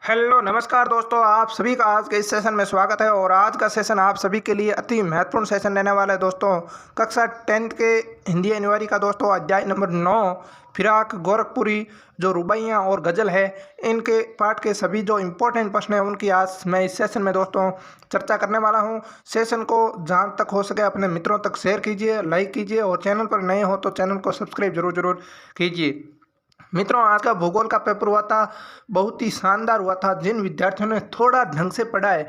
Hello नमस्कार दोस्तों, आप सभी का आज के इस सेशन में स्वागत है। और आज का सेशन आप सभी के लिए अति महत्वपूर्ण सेशन रहने वाला है दोस्तों। कक्षा 10th के हिंदी अनिवार्य का दोस्तों अध्याय नंबर 9 फिराक गोरखपुरी जो रुबाइयाँ और गज़ल है, इनके पाठ के सभी जो इम्पोर्टेंट प्रश्न हैं उनकी आज मैं इस सेशन में दोस्तों चर्चा करने वाला हूँ। सेशन को जहाँ तक हो सके अपने मित्रों तक शेयर कीजिए, लाइक कीजिए और चैनल पर नए हो तो चैनल को सब्सक्राइब जरूर कीजिए। मित्रों, आज का भूगोल का पेपर हुआ था, बहुत ही शानदार हुआ था। जिन विद्यार्थियों ने थोड़ा ढंग से पढ़ा है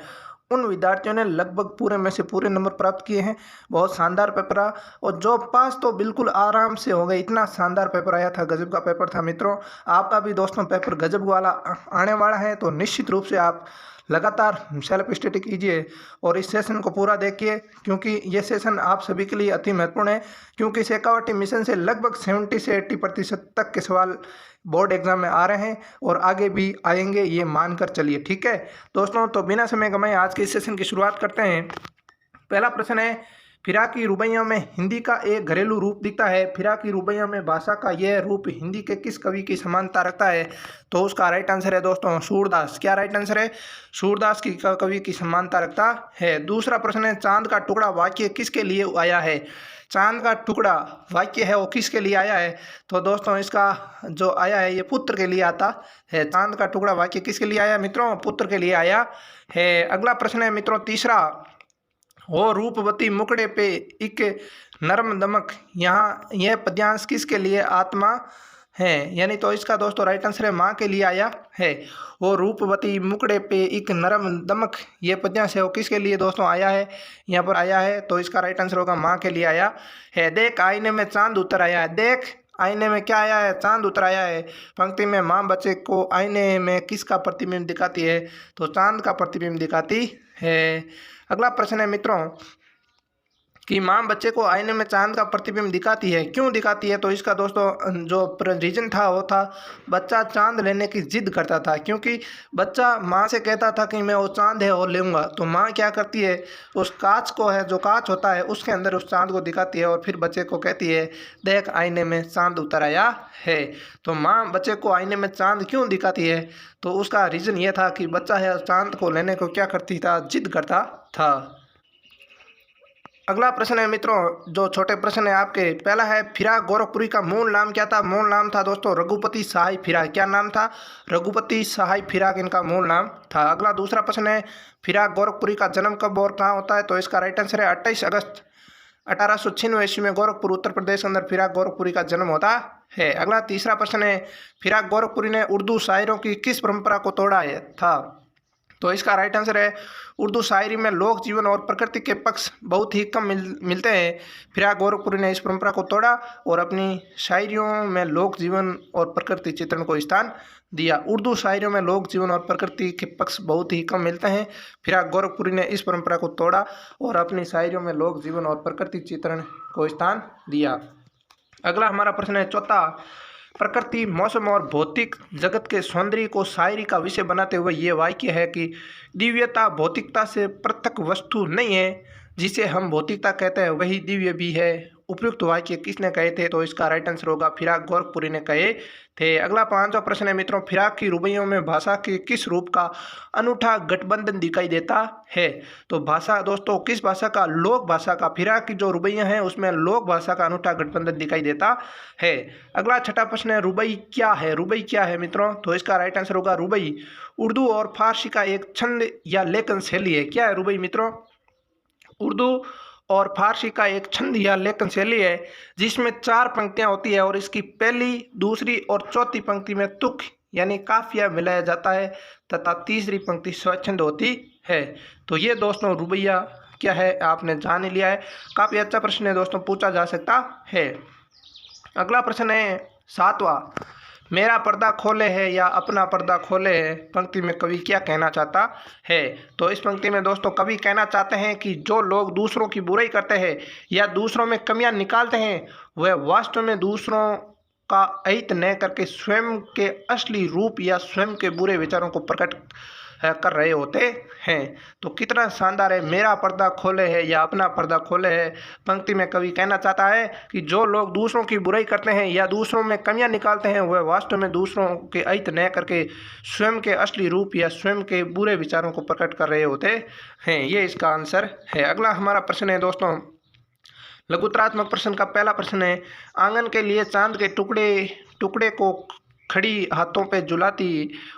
उन विद्यार्थियों ने लगभग पूरे में से पूरे नंबर प्राप्त किए हैं। बहुत शानदार पेपर रहा और जो पास तो बिल्कुल आराम से हो गए, इतना शानदार पेपर आया था, गजब का पेपर था। मित्रों, आपका भी दोस्तों पेपर गजब वाला आने वाला है, तो निश्चित रूप से आप लगातार सेल्फ स्टडी कीजिए और इस सेशन को पूरा देखिए, क्योंकि ये सेशन आप सभी के लिए अति महत्वपूर्ण है। क्योंकि शेखावटी मिशन से लगभग 70 से 80% तक के सवाल बोर्ड एग्जाम में आ रहे हैं और आगे भी आएंगे, ये मानकर चलिए। ठीक है दोस्तों, तो बिना समय गंवाए आज के इस सेशन की शुरुआत करते हैं। पहला प्रश्न है, फिराकी रुबाइयाँ में हिंदी का एक घरेलू रूप दिखता है। फिराकी रुबाइयाँ में भाषा का यह रूप हिंदी के किस कवि की समानता रखता है? तो उसका राइट आंसर है दोस्तों सूरदास। क्या राइट आंसर है? सूरदास की कवि की समानता रखता है। दूसरा प्रश्न है, चांद का टुकड़ा वाक्य किसके लिए आया है? चांद का टुकड़ा वाक्य है वो किसके लिए आया है? तो दोस्तों इसका जो आया है ये पुत्र के लिए आता है। चांद का टुकड़ा वाक्य किसके लिए आया मित्रों? पुत्र के लिए आया है। अगला प्रश्न है मित्रों तीसरा, हो रूपवती मुकड़े पे एक नरम दमक, यहाँ यह पद्यांश किसके लिए आत्मा है? यानी तो इसका दोस्तों राइट आंसर है माँ के लिए आया है। वो रूपवती मुकड़े पे एक नरम दमक, ये पद्यांश है वो किसके लिए दोस्तों आया है? यहाँ पर आया है, तो इसका राइट आंसर होगा माँ के लिए आया है। देख आईने में चांद उतर आया है। देख आईने में क्या आया है? चांद उतर आया है। पंक्ति में माँ बच्चे को आईने में किसका प्रतिबिंब दिखाती है? तो चांद का प्रतिबिंब दिखाती है। अगला प्रश्न है मित्रों कि माँ बच्चे को आईने में चांद का प्रतिबिंब दिखाती है, क्यों दिखाती है? तो इसका दोस्तों जो रीजन था वो था, बच्चा चांद लेने की जिद करता था, क्योंकि बच्चा माँ से कहता था कि मैं वो चांद है वो लूँगा। तो माँ क्या करती है, उस कांच को है जो कांच होता है उसके अंदर उस चांद को दिखाती है और फिर बच्चे को कहती है देख आईने में चांद उतर आया है। तो माँ बच्चे को आईने में चांद क्यों दिखाती है? तो उसका रीज़न ये था कि बच्चा है चांद को लेने को क्या करती था, जिद करता था। अगला प्रश्न है मित्रों, जो छोटे प्रश्न है आपके। पहला है, फिराक गोरखपुरी का मूल नाम क्या था? मूल नाम था दोस्तों रघुपति सहाय फिराक। क्या नाम था? रघुपति सहाय फिराक इनका मूल नाम था। अगला दूसरा प्रश्न है, फिराक गोरखपुरी का जन्म कब और कहाँ होता है? तो इसका राइट आंसर है 28 अगस्त 1896 ईस्वी में गोरखपुर उत्तर प्रदेश के अंदर फिराक गोरखपुरी का जन्म होता है। अगला तीसरा प्रश्न है, फिराक गोरखपुरी ने उर्दू शायरों की किस परंपरा को तोड़ा है था? तो इसका राइट आंसर है, उर्दू शायरी में लोक जीवन और प्रकृति के पक्ष बहुत ही कम मिलते हैं। फिराक गोरखपुरी ने इस परंपरा को तोड़ा और अपनी शायरियों में लोक जीवन और प्रकृति चित्रण को स्थान दिया। उर्दू शायरियों में लोक जीवन और प्रकृति के पक्ष बहुत ही कम मिलते हैं। फिराक गोरखपुरी ने इस परंपरा को तोड़ा और अपनी शायरियों में लोक जीवन और प्रकृति चित्रण को स्थान दिया। अगला हमारा प्रश्न है चौथा, प्रकृति, मौसम और भौतिक जगत के सौंदर्य को शायरी का विषय बनाते हुए ये वाक्य है कि दिव्यता भौतिकता से पृथक वस्तु नहीं है, जिसे हम भौतिकता कहते हैं वही दिव्य भी है। उपयुक्त वाक्य किसने कहे थे? तो इसका राइट आंसर होगा फिराक गोरखपुरी ने कहे थे। अगला पांचवा प्रश्न है मित्रों, फिराक की रुबाइयों में भाषा के किस रूप का अनूठा गठबंधन दिखाई देता है? तो भाषा दोस्तों किस भाषा का? लोक भाषा का। फिराक की जो रुबाइयाँ हैं उसमें लोक भाषा का अनूठा गठबंधन दिखाई देता है। अगला छठा प्रश्न है, रुबाई क्या है? रुबाई क्या है मित्रों? तो इसका राइट आंसर होगा रुबाई उर्दू और फारसी का एक छंद या लेखन शैली है। क्या है रुबाई मित्रों? उर्दू और फारसी का एक छंद या लेखन शैली है जिसमें 4 पंक्तियां होती है और इसकी पहली, दूसरी और चौथी पंक्ति में तुक यानी काफिया मिलाया जाता है तथा तीसरी पंक्ति स्वच्छंद होती है। तो ये दोस्तों रुबाइया क्या है आपने जान ही लिया है। काफ़ी अच्छा प्रश्न है दोस्तों, पूछा जा सकता है। अगला प्रश्न है सातवां, मेरा पर्दा खोले है या अपना पर्दा खोले है, पंक्ति में कवि क्या कहना चाहता है? तो इस पंक्ति में दोस्तों कवि कहना चाहते हैं कि जो लोग दूसरों की बुराई करते हैं या दूसरों में कमियां निकालते हैं वह वास्तव में दूसरों का अहित न करके स्वयं के असली रूप या स्वयं के बुरे विचारों को प्रकट कर रहे होते हैं। तो कितना शानदार है, मेरा पर्दा खोले है या अपना पर्दा खोले है। पंक्ति में कवि कहना चाहता है कि जो लोग दूसरों की बुराई करते हैं या दूसरों में कमियां निकालते हैं वह वास्तव में दूसरों के अहित न करके स्वयं के असली रूप या स्वयं के बुरे विचारों को प्रकट कर रहे होते हैं। ये इसका आंसर है। अगला हमारा प्रश्न है दोस्तों, लघुत्तरात्मक प्रश्न का पहला प्रश्न है, आंगन के लिए चांद के टुकड़े को खड़ी हाथों पे झुलाती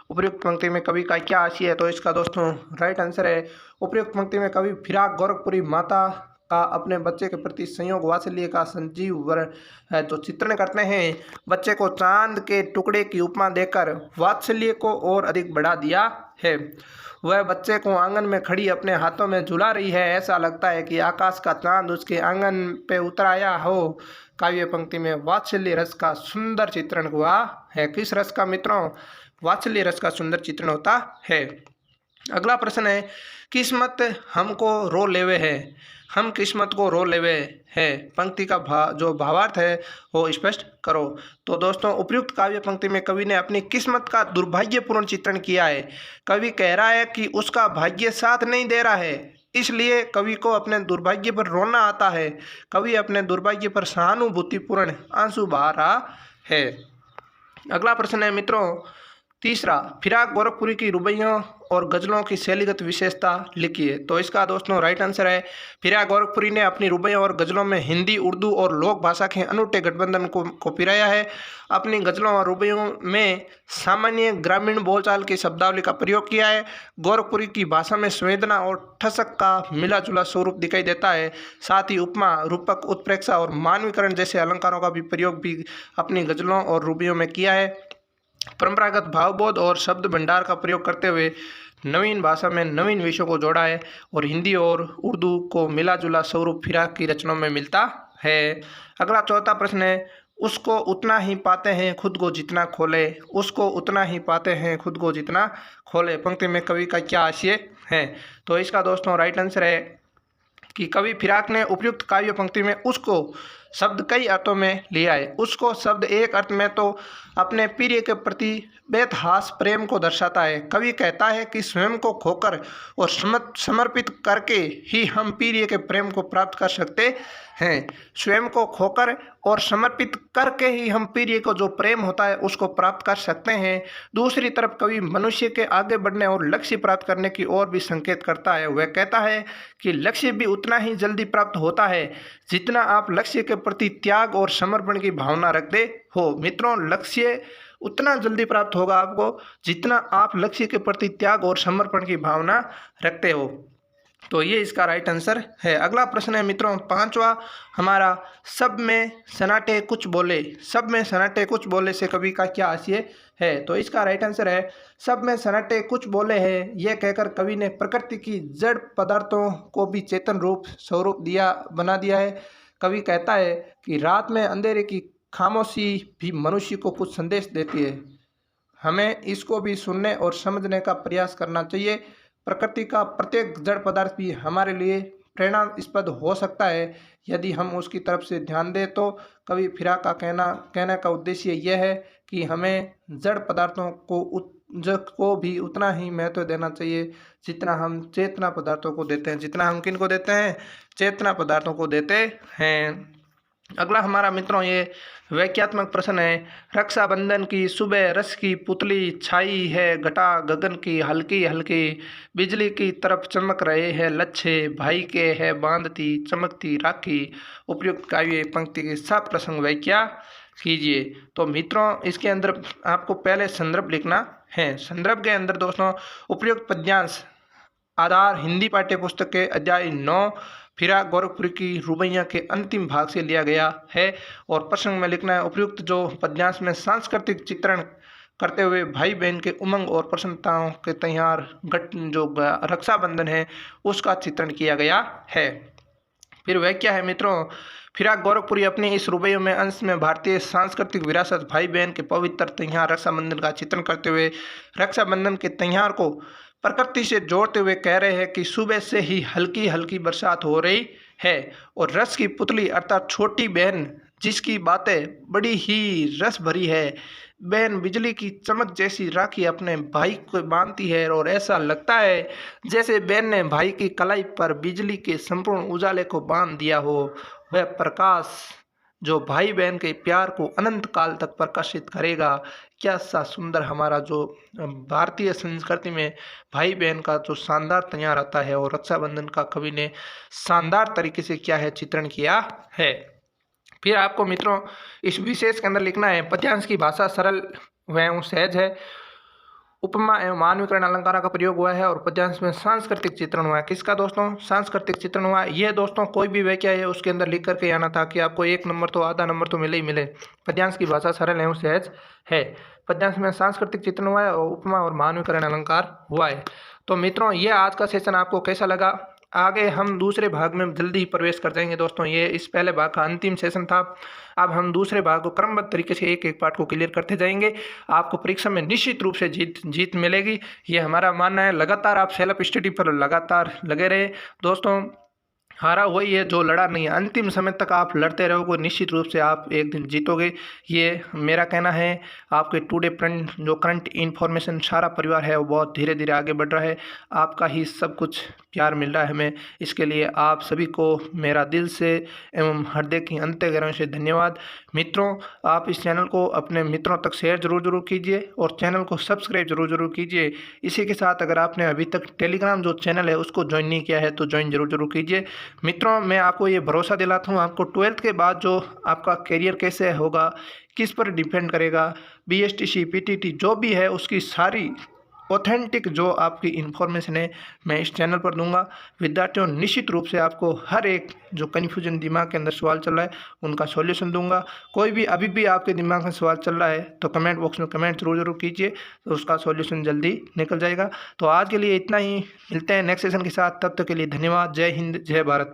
उपयुक्त पंक्ति में कवि का क्या आशय है। तो इसका दोस्तों राइट आंसर है, उपयुक्त पंक्ति में कवि फिराक गोरखपुरी माता का अपने बच्चे के प्रति संयोग वात्सल्य का संजीव वर है जो चित्रण करते हैं। बच्चे को चांद के टुकड़े की उपमा देकर वात्सल्य को और अधिक बढ़ा दिया है। वह बच्चे को आंगन में खड़ी अपने हाथों में झुला रही है, ऐसा लगता है कि आकाश का चांद उसके आंगन पे उतर आया हो। काव्य पंक्ति में वात्सल्य रस का सुंदर चित्रण हुआ है। किस रस का मित्रों? वात्सल्य रस का सुंदर चित्रण होता है। अगला प्रश्न है, किस्मत हमको रो लेवे है, हम किस्मत को रो लेवे है। पंक्ति का जो भावार्थ है वो स्पष्ट करो। तो दोस्तों उपयुक्त काव्य पंक्ति में कवि ने अपनी किस्मत का दुर्भाग्यपूर्ण चित्रण किया है। कवि कह रहा है कि उसका भाग्य साथ नहीं दे रहा है, इसलिए कवि को अपने दुर्भाग्य पर रोना आता है। कवि अपने दुर्भाग्य पर सहानुभूतिपूर्ण आंसू बहा रहा है। अगला प्रश्न है मित्रों तीसरा, फिराक गोरखपुरी की रुबाइयों और गज़लों की शैलीगत विशेषता लिखिए। तो इसका दोस्तों राइट आंसर है, फिराक गोरखपुरी ने अपनी रुबाइयों और गज़लों में हिंदी, उर्दू और लोक भाषा के अनूठे गठबंधन को पिराया है। अपनी गज़लों और रुबाइयों में सामान्य ग्रामीण बोलचाल की शब्दावली का प्रयोग किया है। गोरखपुरी की भाषा में संवेदना और ठसक का मिला जुला स्वरूप दिखाई देता है। साथ ही उपमा, रूपक, उत्प्रेक्षा और मानवीकरण जैसे अलंकारों का भी प्रयोग भी अपनी गज़लों और रुबाइयों में किया है। परंपरागत भावबोध और शब्द भंडार का प्रयोग करते हुए नवीन भाषा में नवीन विषयों को जोड़ा है और हिंदी और उर्दू को मिला जुला स्वरूप फिराक की रचनाओं में मिलता है। अगला चौथा प्रश्न है, उसको उतना ही पाते हैं खुद को जितना खोले, उसको उतना ही पाते हैं खुद को जितना खोले। पंक्ति में कवि का क्या आशय है। तो इसका दोस्तों राइट आंसर है कि कवि फिराक ने उपयुक्त काव्य पंक्ति में उसको शब्द कई अर्थों में लिया है। उसको शब्द एक अर्थ में तो अपने प्रिय के प्रति बेतहास प्रेम को दर्शाता है। कवि कहता है कि स्वयं को खोकर और समर्पित करके ही हम प्रिय के प्रेम को प्राप्त कर सकते हैं। स्वयं को खोकर और समर्पित करके ही हम प्रिय को जो प्रेम होता है उसको प्राप्त कर सकते हैं। दूसरी तरफ कवि मनुष्य के आगे बढ़ने और लक्ष्य प्राप्त करने की ओर भी संकेत करता है। वह कहता है कि लक्ष्य भी उतना ही जल्दी प्राप्त होता है जितना आप लक्ष्य के प्रति त्याग और समर्पण की भावना रखते हो। मित्रों, लक्ष्य उतना जल्दी प्राप्त होगा आपको जितना आप लक्ष्य के प्रति त्याग और समर्पण की भावना रखते हो। तो ये इसका राइट आंसर है। अगला प्रश्न है मित्रों पांचवा हमारा, सब में सन्नाटे कुछ बोले। सब में सन्नाटे कुछ बोले से कवि का क्या आशय है। तो इसका राइट आंसर है, सब में सन्नाटे कुछ बोले है। यह कहकर कवि ने प्रकृति की जड़ पदार्थों को भी चेतन रूप स्वरूप बना दिया है। कवि कहता है कि रात में अंधेरे की खामोशी भी मनुष्य को कुछ संदेश देती है। हमें इसको भी सुनने और समझने का प्रयास करना चाहिए। प्रकृति का प्रत्येक जड़ पदार्थ भी हमारे लिए प्रेरणास्पद हो सकता है यदि हम उसकी तरफ से ध्यान दें। तो कवि फिराक का कहने का उद्देश्य यह है कि हमें जड़ पदार्थों को भी उतना ही महत्व देना चाहिए जितना हम चेतना पदार्थों को देते हैं। जितना हम किन को देते हैं? चेतना पदार्थों को देते हैं। अगला हमारा मित्रों ये वाक्यात्मक प्रश्न है, रक्षाबंधन की सुबह रस की पुतली छाई है घटा गगन की हल्की हल्की, बिजली की तरफ चमक रहे हैं लच्छे, भाई के है बांधती चमकती राखी। उपयुक्त काव्य पंक्ति के सब प्रसंग व्याख्या कीजिए। तो मित्रों इसके अंदर आपको पहले संदर्भ लिखना है। संदर्भ के अंदर दोस्तों उपयुक्त पद्यांश आधार हिंदी पाठ्य पुस्तक के अध्याय 9 फिराक गोरखपुरी की रुबाइयाँ के अंतिम भाग से लिया गया है। और प्रसंग में लिखना है, उपयुक्त जो पद्यांश में सांस्कृतिक चित्रण करते हुए भाई बहन के उमंग और प्रसन्नताओं के तैयार जो रक्षाबंधन है उसका चित्रण किया गया है। फिर वह क्या है मित्रों, फिराक गोरखपुरी अपनी इस रुबाइयों में अंश में भारतीय सांस्कृतिक विरासत भाई बहन के पवित्र त्योहार रक्षाबंधन का चित्रण करते हुए रक्षाबंधन के त्योहार को प्रकृति से जोड़ते हुए कह रहे हैं कि सुबह से ही हल्की हल्की बरसात हो रही है और रस की पुतली अर्थात छोटी बहन जिसकी बातें बड़ी ही रस भरी है। बहन बिजली की चमक जैसी राखी अपने भाई को बांधती है और ऐसा लगता है जैसे बहन ने भाई की कलाई पर बिजली के संपूर्ण उजाले को बांध दिया हो। वह प्रकाश जो भाई बहन के प्यार को अनंत काल तक प्रकाशित करेगा। क्या सा सुंदर हमारा जो भारतीय संस्कृति में भाई बहन का जो शानदार तैयार आता है और रक्षाबंधन का कवि ने शानदार तरीके से क्या है चित्रण किया है। फिर आपको मित्रों इस विशेष के अंदर लिखना है, पद्यांश की भाषा सरल व सहज है। उपमा एवं मानवीकरण अलंकारों का प्रयोग हुआ है और पद्यांश में सांस्कृतिक चित्रण हुआ है। किसका दोस्तों? सांस्कृतिक चित्रण हुआ है। यह दोस्तों कोई भी वाक्य है उसके अंदर लिख करके आना था कि आपको 1 नंबर तो आधा नंबर तो मिले ही मिले। पद्यांश की भाषा सरल एवं सहज है। पद्यांश में सांस्कृतिक चित्रण हुआ है और उपमा और मानवीकरण अलंकार हुआ है। तो मित्रों ये आज का सेशन आपको कैसा लगा? आगे हम दूसरे भाग में जल्दी ही प्रवेश कर जाएंगे दोस्तों। ये इस पहले भाग का अंतिम सेशन था। अब हम दूसरे भाग को क्रमबद्ध तरीके से एक एक पार्ट को क्लियर करते जाएंगे। आपको परीक्षा में निश्चित रूप से जीत मिलेगी, ये हमारा मानना है। लगातार आप सेल्फ स्टडी पर लगातार लगे रहे दोस्तों। हारा वही है जो लड़ा नहीं है। अंतिम समय तक आप लड़ते रहोगे, निश्चित रूप से आप एक दिन जीतोगे, ये मेरा कहना है। आपके टुडे करंट इन्फॉर्मेशन सारा परिवार है वो बहुत धीरे धीरे आगे बढ़ रहा है। आपका ही सब कुछ प्यार मिल रहा है हमें। इसके लिए आप सभी को मेरा दिल से एवं हृदय की अंतःगहराई से धन्यवाद। मित्रों आप इस चैनल को अपने मित्रों तक शेयर जरूर कीजिए और चैनल को सब्सक्राइब जरूर कीजिए। इसी के साथ अगर आपने अभी तक टेलीग्राम जो चैनल है उसको ज्वाइन नहीं किया है तो ज्वाइन जरूर कीजिए। मित्रों मैं आपको ये भरोसा दिलाता हूँ, आपको 12th के बाद जो आपका करियर कैसे होगा, किस पर डिपेंड करेगा, BSTC PTT जो भी है उसकी सारी ऑथेंटिक जो आपकी इन्फॉर्मेशन है मैं इस चैनल पर दूंगा। विद्यार्थियों निश्चित रूप से आपको हर एक जो कन्फ्यूजन दिमाग के अंदर सवाल चल रहा है उनका सॉल्यूशन दूंगा। कोई भी अभी भी आपके दिमाग में सवाल चल रहा है तो कमेंट बॉक्स में कमेंट जरूर कीजिए, तो उसका सॉल्यूशन जल्दी निकल जाएगा। तो आज के लिए इतना ही, मिलते हैं नेक्स्ट सेशन के साथ। तब तक के लिए धन्यवाद। जय हिंद, जय भारत।